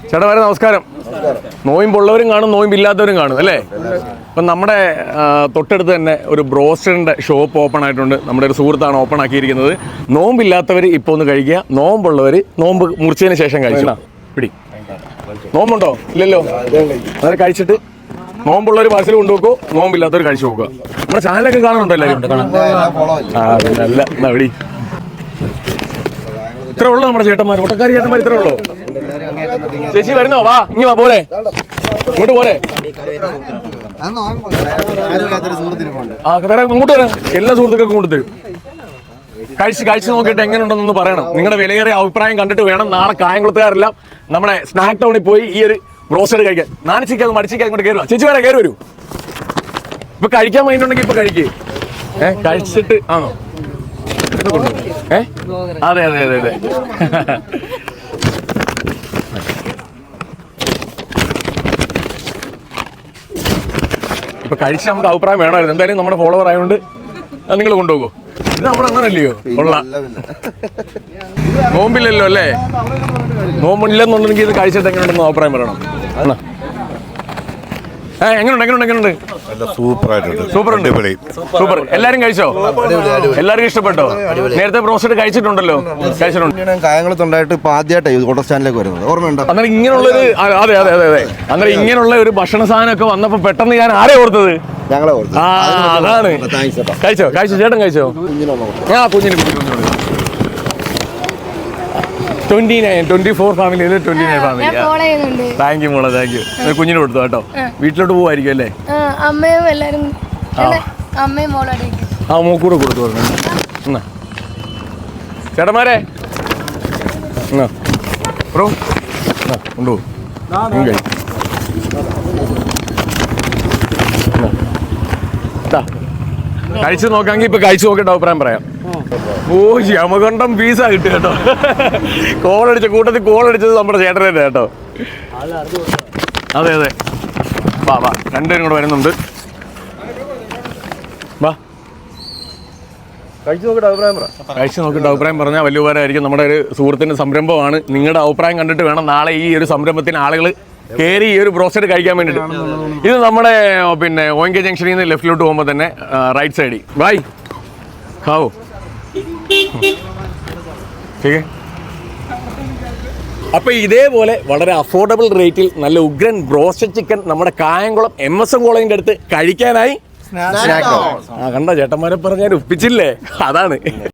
ചേട്ടാ നമസ്കാരം. നോയമ്പുള്ളവരും കാണും, നോയമ്പില്ലാത്തവരും കാണും അല്ലേ? അപ്പം നമ്മുടെ തൊട്ടടുത്ത് തന്നെ ഒരു ബ്രോസ്റ്ററിൻ്റെ ഷോപ്പ് ഓപ്പൺ ആയിട്ടുണ്ട്. നമ്മുടെ ഒരു സുഹൃത്താണ് ഓപ്പൺ ആക്കിയിരിക്കുന്നത്. നോമ്പില്ലാത്തവർ ഇപ്പോൾ ഒന്ന് കഴിക്കുക, നോമ്പുള്ളവർ നോമ്പ് മുറിച്ചതിന് ശേഷം കഴിക്കണം. പിടി. നോമ്പുണ്ടോ? ഇല്ലല്ലോ. അന്നേരം കഴിച്ചിട്ട് നോമ്പുള്ളവർ പാഴ്സൽ കൊണ്ടുപോക്കോ, നോമ്പില്ലാത്തവർ കഴിച്ചു നോക്കുക. നമ്മുടെ ചാനലൊക്കെ കാണുന്നുണ്ടോ എല്ലാവരും? നല്ല പിടി. ഇത്ര ഉള്ളു നമ്മുടെ ചേട്ടന്മാർ, ഒട്ടക്കാരി ചേട്ടന്മാർ ഇത്ര ഉള്ളു. ചേച്ചി വരുന്നോ? വാ, ഇങ്ങ് വാ, പോലെ ഇങ്ങോട്ട് പോലെ. ഇങ്ങോട്ട് വരാം. എല്ലാ സുഹൃത്തുക്കൾക്കും കൊടുത്തരും. കഴിച്ച് നോക്കിയിട്ട് എങ്ങനെയുണ്ടെന്നൊന്ന് പറയണം. നിങ്ങളുടെ വിലയേറിയ അഭിപ്രായം കണ്ടിട്ട് വേണം നാളെ കായംകുളത്തുകാരെല്ലാം നമ്മുടെ സ്നാക്ക് ടൗണിൽ പോയി ഈ ഒരു ബ്രോസ്റ്റഡ് കഴിക്കാൻ. നാണിച്ചിക്കാതെ മടിച്ചിക്കാതെ ഇങ്ങോട്ട് കയറുക. ചേച്ചി വരാം, കയറി വരൂ. ഇപ്പൊ കഴിക്കാൻ വേണ്ടിട്ടുണ്ടെങ്കിൽ ഇപ്പൊ കഴിക്കേ. കഴിച്ചിട്ട് ആണോ? അതെ അതെ അതെ അതെ. ഇപ്പൊ കഴിച്ച് നമുക്ക് അഭിപ്രായം വേണമായിരുന്നു. എന്തായാലും നമ്മുടെ ഫോളോവർ ആയതുകൊണ്ട് നിങ്ങൾ കൊണ്ടുപോകുമോ? ഇത് നമ്മുടെ അങ്ങനല്ലയോ? കൊള്ളാം. നോമ്പില്ലല്ലോ അല്ലേ? നോമ്പില്ലെന്നുണ്ടെങ്കിൽ ഇത് കഴിച്ചിട്ട് എങ്ങനെയുണ്ടെന്ന് അഭിപ്രായം പറയണം. എങ്ങനെയുണ്ട്? സൂപ്പർ. എല്ലാരും കഴിച്ചോ? എല്ലാവർക്കും ഇഷ്ടപ്പെട്ടോ? നേരത്തെ ബ്രോസ്റ്റഡ് കഴിച്ചിട്ടുണ്ടല്ലോ? കായംകുളത്തുണ്ടായിട്ട് ഇപ്പൊ ആദ്യമായിട്ടാണ് ഓട്ടോ സ്റ്റാൻഡിലേക്ക് വരുന്നത്. ഓർമ്മയുണ്ടോ? അന്നേരം ഇങ്ങനെയുള്ളൊരു അതെ അന്നേരം ഇങ്ങനെയുള്ള ഒരു ഭക്ഷണ സാധനമൊക്കെ വന്നപ്പോ പെട്ടെന്ന് ഞാൻ ആരെ ഓർത്തത്? ഞങ്ങളെ ഓർത്ത്. അതാണ്. കഴിച്ചോ? ചേട്ടൻ കഴിച്ചോ? കുഞ്ഞിന് 24 ഫാമിലിയിൽ 29 ഫാമിലി. താങ്ക് യു മോളെ, താങ്ക് യു. കുഞ്ഞിന് കൊടുത്തു കേട്ടോ. വീട്ടിലോട്ട് പോവായിരിക്കും അല്ലേ? അമ്മയും എല്ലാരും അമ്മയും മോക്കൂടെ കൊടുത്തു പറഞ്ഞു. ചേട്ടന്മാരെ ബ്രോ കൊണ്ടുപോകും. കഴിച്ചു നോക്കാമെങ്കിൽ ഇപ്പൊ കഴിച്ചു നോക്കിയിട്ട് അഭിപ്രായം പറയാം. യമകണ്ഠം പീസാ കിട്ടും കേട്ടോ. കോളടിച്ചത് നമ്മുടെ ചേട്ടൻ തന്നെ കേട്ടോ. അതെ വാ രണ്ടുപേരും കൂടെ വരുന്നുണ്ട്. വാ കഴിച്ചു നോക്കിയിട്ട് അഭിപ്രായം പറഞ്ഞാൽ വലിയ ഉപകാരമായിരിക്കും. നമ്മുടെ ഒരു സുഹൃത്തിൻ്റെ സംരംഭമാണ്. നിങ്ങളുടെ അഭിപ്രായം കണ്ടിട്ട് വേണം നാളെ ഈ ഒരു സംരംഭത്തിന് ആളുകൾ കയറി ഈ ഒരു ബ്രോസ്റ്റഡ് കഴിക്കാൻ വേണ്ടിയിട്ട്. ഇത് നമ്മുടെ ONK ജംഗ്ഷനിൽ നിന്ന് ലെഫ്റ്റിലോട്ട് പോകുമ്പോൾ തന്നെ റൈറ്റ് സൈഡിൽ ബായ് ഖാവോ. അപ്പൊ ഇതേപോലെ വളരെ അഫോർഡബിൾ റേറ്റിൽ നല്ല ഉഗ്രൻ ബ്രോസ്റ്റഡ് ചിക്കൻ നമ്മുടെ കായംകുളം MSM കോളേജിന്റെ അടുത്ത് കഴിക്കാനായി കണ്ട ചേട്ടന്മാരെ പറഞ്ഞാൽ ഒപ്പിച്ചില്ലേ? അതാണ്.